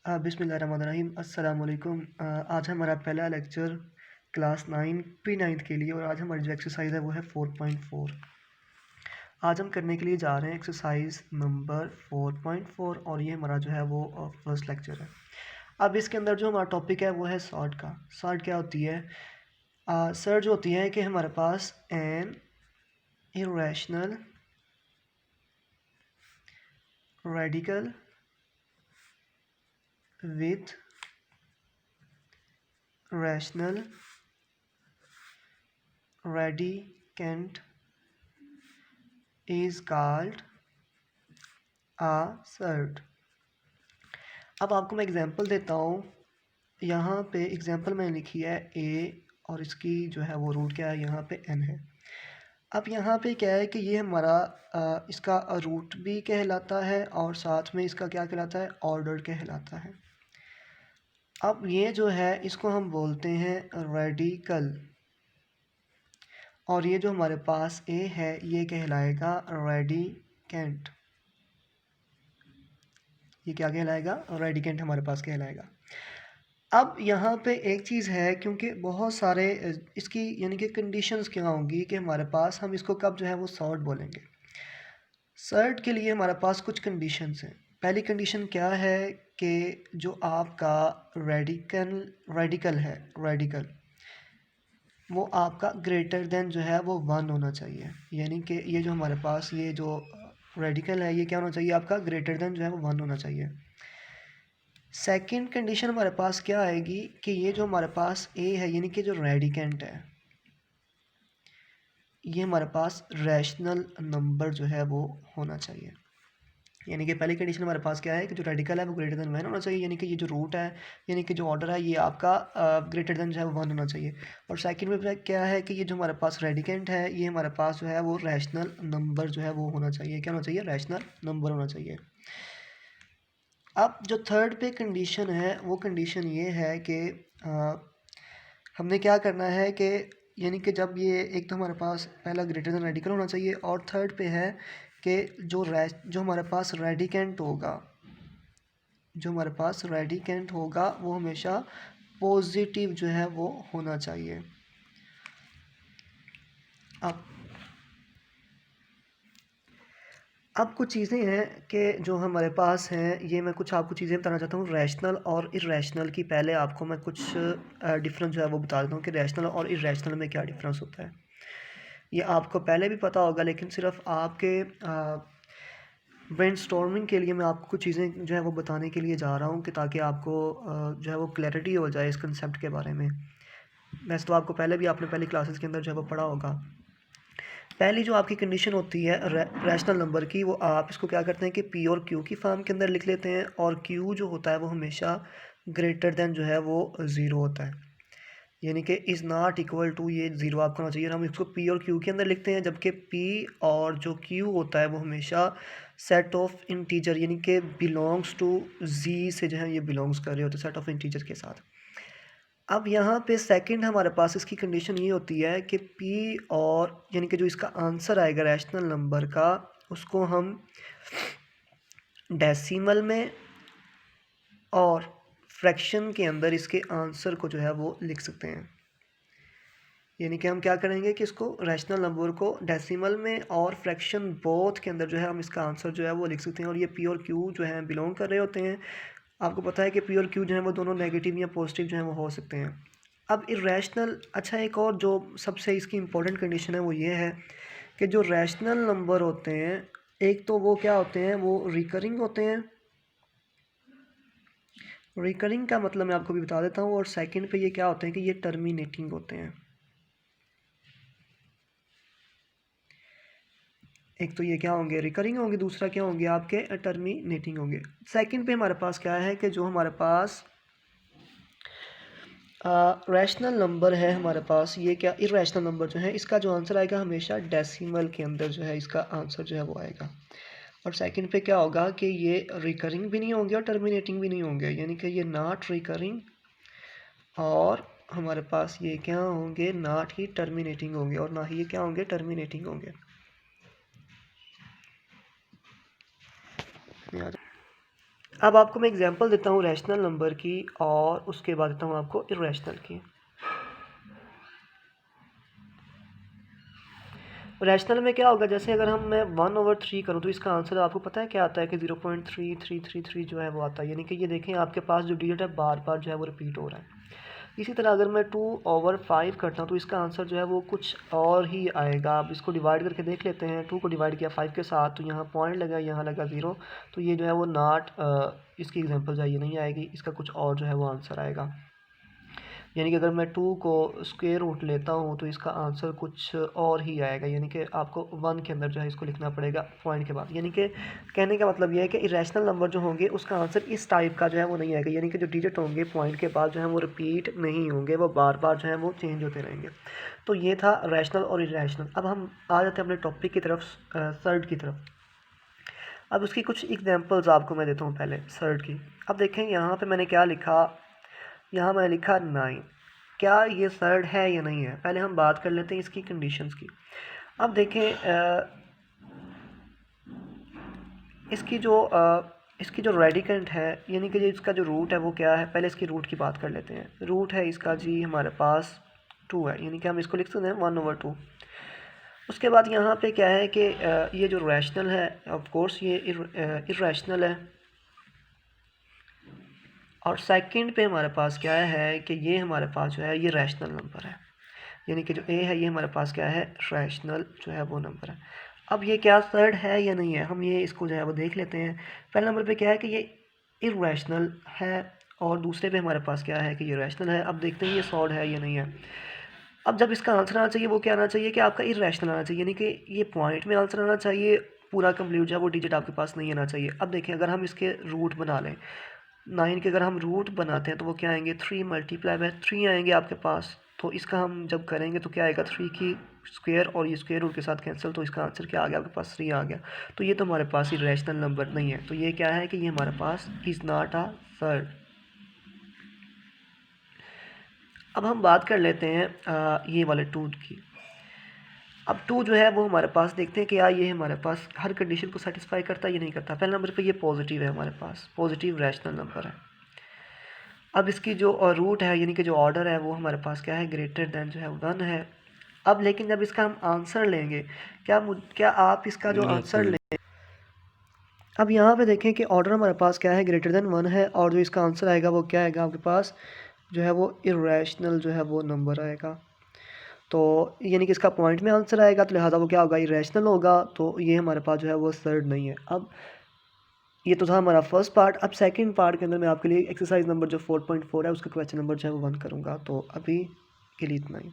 बिस्मिल्लाहिर्रहमानिर्रहीम अस्सलाम वालेकुम। आज हमारा पहला लेक्चर क्लास 9 प्री नाइन्थ के लिए और आज हमारी जो एक्सरसाइज है वो है 4.4। आज हम करने के लिए जा रहे हैं एक्सरसाइज नंबर 4.4 और ये हमारा जो है वो फर्स्ट लेक्चर है। अब इसके अंदर जो हमारा टॉपिक है वो है सॉर्ट का। सॉर्ट क्या होती है? सर्ट जो होती है कि हमारे पास an irrational radical with rational radicand is called a surd। अब आपको मैं एग्जांपल देता हूँ। यहाँ पे एग्जांपल मैंने लिखी है a और इसकी जो है वो रूट क्या है, यहाँ पे n है। अब यहाँ पे क्या है कि ये हमारा इसका रूट भी कहलाता है और साथ में इसका क्या कहलाता है, ऑर्डर कहलाता है। अब ये जो है इसको हम बोलते हैं रेडिकल और ये जो हमारे पास ए है ये कहलाएगा रेडिकेंट। ये क्या कहलाएगा? रेडिकेंट हमारे पास कहलाएगा। अब यहाँ पे एक चीज़ है, क्योंकि बहुत सारे इसकी यानी कि कंडीशंस क्या होंगी कि हमारे पास हम इसको कब जो है वो सॉर्ट बोलेंगे। सर्ट के लिए हमारे पास कुछ कंडीशंस हैं। पहली कंडीशन क्या है कि जो आपका रेडिकल है, रेडिकल वो आपका ग्रेटर देन जो है वो 1 होना चाहिए। यानी कि ये जो हमारे पास ये जो रेडिकल है ये क्या होना चाहिए, आपका ग्रेटर देन जो है वो 1 होना चाहिए। सेकंड कंडीशन हमारे पास क्या आएगी कि ये जो हमारे पास ए है यानी कि जो रेडिकेंट है ये हमारे पास रैशनल नंबर जो है वो होना चाहिए। यानी कि पहली कंडीशन हमारे पास क्या है कि जो रेडिकल है वो ग्रेटर देन 1 होना चाहिए। यानी कि ये जो रूट है यानी कि जो ऑर्डर है ये आपका ग्रेटर देन जो है वो 1 होना चाहिए। और सेकंड में क्या है कि ये जो हमारे पास रेडिकेंट है ये हमारे पास जो है वो रैशनल नंबर जो है वो होना चाहिए। क्या होना चाहिए? रैशनल नंबर होना चाहिए। अब जो थर्ड पे कंडीशन है वो कंडीशन ये है कि हमने क्या करना है कि यानी कि जब ये एक तो हमारे पास पहला ग्रेटर देन रेडिकल होना चाहिए और थर्ड पे है कि जो हमारे पास रेडिकेंट होगा, जो हमारे पास रेडिकेंट होगा वो हमेशा पॉजिटिव जो है वो होना चाहिए। अब कुछ चीज़ें हैं कि जो हमारे पास हैं, ये मैं कुछ आपको चीज़ें बताना चाहता हूँ रैशनल और इर्रेशनल की। पहले आपको मैं कुछ डिफरेंस जो है वो बता देता हूँ कि रैशनल और इर्रेशनल में क्या डिफरेंस होता है। ये आपको पहले भी पता होगा लेकिन सिर्फ आपके ब्रेनस्टॉर्मिंग के लिए मैं आपको कुछ चीज़ें जो है वो बताने के लिए जा रहा हूँ कि ताकि आपको जो है वो क्लैरिटी हो जाए इस कंसेप्ट के बारे में। वैसे तो आपको पहले भी आपने पहली क्लासेस के अंदर जो है वो पढ़ा होगा। पहली जो आपकी कंडीशन होती है रैशनल नंबर की, वो आप इसको क्या करते हैं कि पी और क्यू की फॉर्म के अंदर लिख लेते हैं और क्यू जो होता है वो हमेशा ग्रेटर देन जो है वो ज़ीरो होता है। यानी कि इज़ नॉट इक्वल टू ये ज़ीरो आपका होना चाहिए। हम इसको पी और क्यू के अंदर लिखते हैं, जबकि पी और जो क्यू होता है वो हमेशा सेट ऑफ इंटीजर यानी कि बिलोंग्स टू जी से जो है ये बिलोंग्स कर रहे होते हैं सेट ऑफ इंटीजर के साथ। अब यहाँ पे सेकंड हमारे पास इसकी कंडीशन ये होती है कि पी और यानी कि जो इसका आंसर आएगा रैशनल नंबर का उसको हम डेसिमल में और फ्रैक्शन के अंदर इसके आंसर को जो है वो लिख सकते हैं। यानी कि हम क्या करेंगे कि इसको रैशनल नंबर को डेसिमल में और फ्रैक्शन बोथ के अंदर जो है हम इसका आंसर जो है वो लिख सकते हैं। और ये पी और क्यू जो है बिलोंग कर रहे होते हैं। आपको पता है कि पी और क्यू जो है वो दोनों नेगेटिव या पॉजिटिव जो है वो हो सकते हैं। अब इरेशनल, अच्छा एक और जो सबसे इसकी इम्पोर्टेंट कंडीशन है वो ये है कि जो रैशनल नंबर होते हैं एक तो वो क्या होते हैं, वो रिकरिंग होते हैं। रिकरिंग का मतलब मैं आपको भी बता देता हूँ। और सेकंड पे ये क्या होते हैं कि ये टर्मिनेटिंग होते हैं। एक तो ये क्या होंगे, रिकरिंग होंगे, दूसरा क्या होंगे आपके टर्मिनेटिंग होंगे। सेकंड पे हमारे पास क्या है कि जो हमारे पास रैशनल नंबर है हमारे पास, ये क्या इरेशनल नंबर जो है इसका जो आंसर आएगा हमेशा डेसिमल के अंदर जो है इसका आंसर जो है वो आएगा। और सेकंड पे क्या होगा कि ये रिकरिंग भी नहीं होंगे और टर्मिनेटिंग भी नहीं होंगे। यानी कि ये नॉट रिकरिंग और हमारे पास ये क्या होंगे, नॉट ही टर्मिनेटिंग होंगे और ना ही ये क्या होंगे, टर्मिनेटिंग होंगे। अब आपको मैं एग्जांपल देता हूँ रैशनल नंबर की और उसके बाद देता हूँ आपको इर्रेशनल की। रैशनल में क्या होगा, जैसे अगर मैं 1/3 करूँ तो इसका आंसर आपको पता है क्या आता है कि 0.3333 जो है वो आता है, यानी कि ये देखें आपके पास जो डिजिट है बार बार जो है वो रिपीट हो रहा है। इसी तरह अगर मैं 2/5 करता हूँ तो इसका आंसर जो है वो कुछ और ही आएगा। अब इसको डिवाइड करके देख लेते हैं, 2 को डिवाइड किया 5 के साथ तो यहाँ पॉइंट लगा, यहाँ लगा 0, तो ये जो है वो नॉट इसकी एग्जांपल जो है ये नहीं आएगी, इसका कुछ और जो है वो आंसर आएगा। यानी कि अगर मैं 2 को स्क्वायर रूट लेता हूँ तो इसका आंसर कुछ और ही आएगा, यानी कि आपको 1 के अंदर जो है इसको लिखना पड़ेगा पॉइंट के बाद। यानी कि कहने का मतलब ये है कि इरेशनल नंबर जो होंगे उसका आंसर इस टाइप का जो है वो नहीं आएगा, यानी कि जो डिजिट होंगे पॉइंट के बाद जो है वो रिपीट नहीं होंगे, वो बार बार जो है वो चेंज होते रहेंगे। तो ये था रैशनल और इरेशनल। अब हम आ जाते हैं अपने टॉपिक की तरफ, सर्ड की तरफ। अब उसकी कुछ एग्जांपल्स आपको मैं देता हूँ पहले सर्ड की। अब देखें यहाँ पे मैंने क्या लिखा, यहाँ मैंने लिखा 9। क्या ये सर्ड है या नहीं है, पहले हम बात कर लेते हैं इसकी कंडीशंस की। अब देखें इसकी जो रेडिकेंट है, यानी कि इसका जो रूट है वो क्या है, पहले इसकी रूट की बात कर लेते हैं। रूट है इसका जी हमारे पास 2 है, यानी कि हम इसको लिख सकते हैं 1/2। उसके बाद यहाँ पे क्या है कि ये जो रैशनल है ऑफ कोर्स ये इर्रेशनल है, और सेकंड पे हमारे पास क्या है कि ये हमारे पास जो है ये रैशनल नंबर है, यानी कि जो ए है ये हमारे पास क्या है रैशनल जो है वो नंबर है। अब ये क्या थर्ड है या नहीं है, हम ये इसको जो है वो देख लेते हैं। पहले नंबर पे क्या है कि ये इर्रेशनल है, और दूसरे पे हमारे पास क्या है कि ये रैशनल है। अब देखते हैं ये सॉर्ड है या नहीं है। अब जब इसका आंसर आना चाहिए वो क्या आना चाहिए कि आपका इर्रेशनल आना चाहिए, यानी कि ये पॉइंट में आंसर आना चाहिए, पूरा कंप्लीट जो है वो डिजिट आपके पास नहीं आना चाहिए। अब देखें अगर हम इसके रूट बना लें 9 के, अगर हम रूट बनाते हैं तो वो क्या आएंगे 3 मल्टीप्लाई बाय 3 आएंगे आपके पास। तो इसका हम जब करेंगे तो क्या आएगा 3 की स्क्वायर, और ये स्क्वायर रूट के साथ कैंसिल, तो इसका आंसर क्या आ गया आपके पास 3 आ गया। तो ये तो हमारे पास ही रैशनल नंबर नहीं है, तो ये क्या है कि ये हमारे पास इज़ नॉट अ थर्ड। अब हम बात कर लेते हैं ये वाले 2 की। अब 2 जो है वो हमारे पास देखते हैं कि यार ये हमारे पास हर कंडीशन को सेटिस्फाई करता है या नहीं करता। पहले नंबर पे ये पॉजिटिव है, हमारे पास पॉजिटिव रैशनल नंबर है। अब इसकी जो रूट है यानी कि जो ऑर्डर है वो हमारे पास क्या है ग्रेटर देन जो है 1 है। अब लेकिन जब इसका हम आंसर लेंगे, क्या आप इसका जो आंसर लें, अब यहाँ पे देखें कि ऑर्डर हमारे पास क्या है ग्रेटर देन 1 है, और जो इसका आंसर आएगा वो क्या आएगा आपके पास जो है वो इर्रेशनल जो है वो नंबर आएगा। तो यानी कि इसका पॉइंट में आंसर आएगा, तो लिहाजा वो क्या होगा इरेशनल होगा, तो ये हमारे पास जो है वो थर्ड नहीं है। अब ये तो था हमारा फर्स्ट पार्ट। अब सेकंड पार्ट के अंदर मैं आपके लिए एक्सरसाइज नंबर जो 4.4 है उसका क्वेश्चन नंबर जो है वो 1 करूँगा। तो अभी के लिए इतना ही।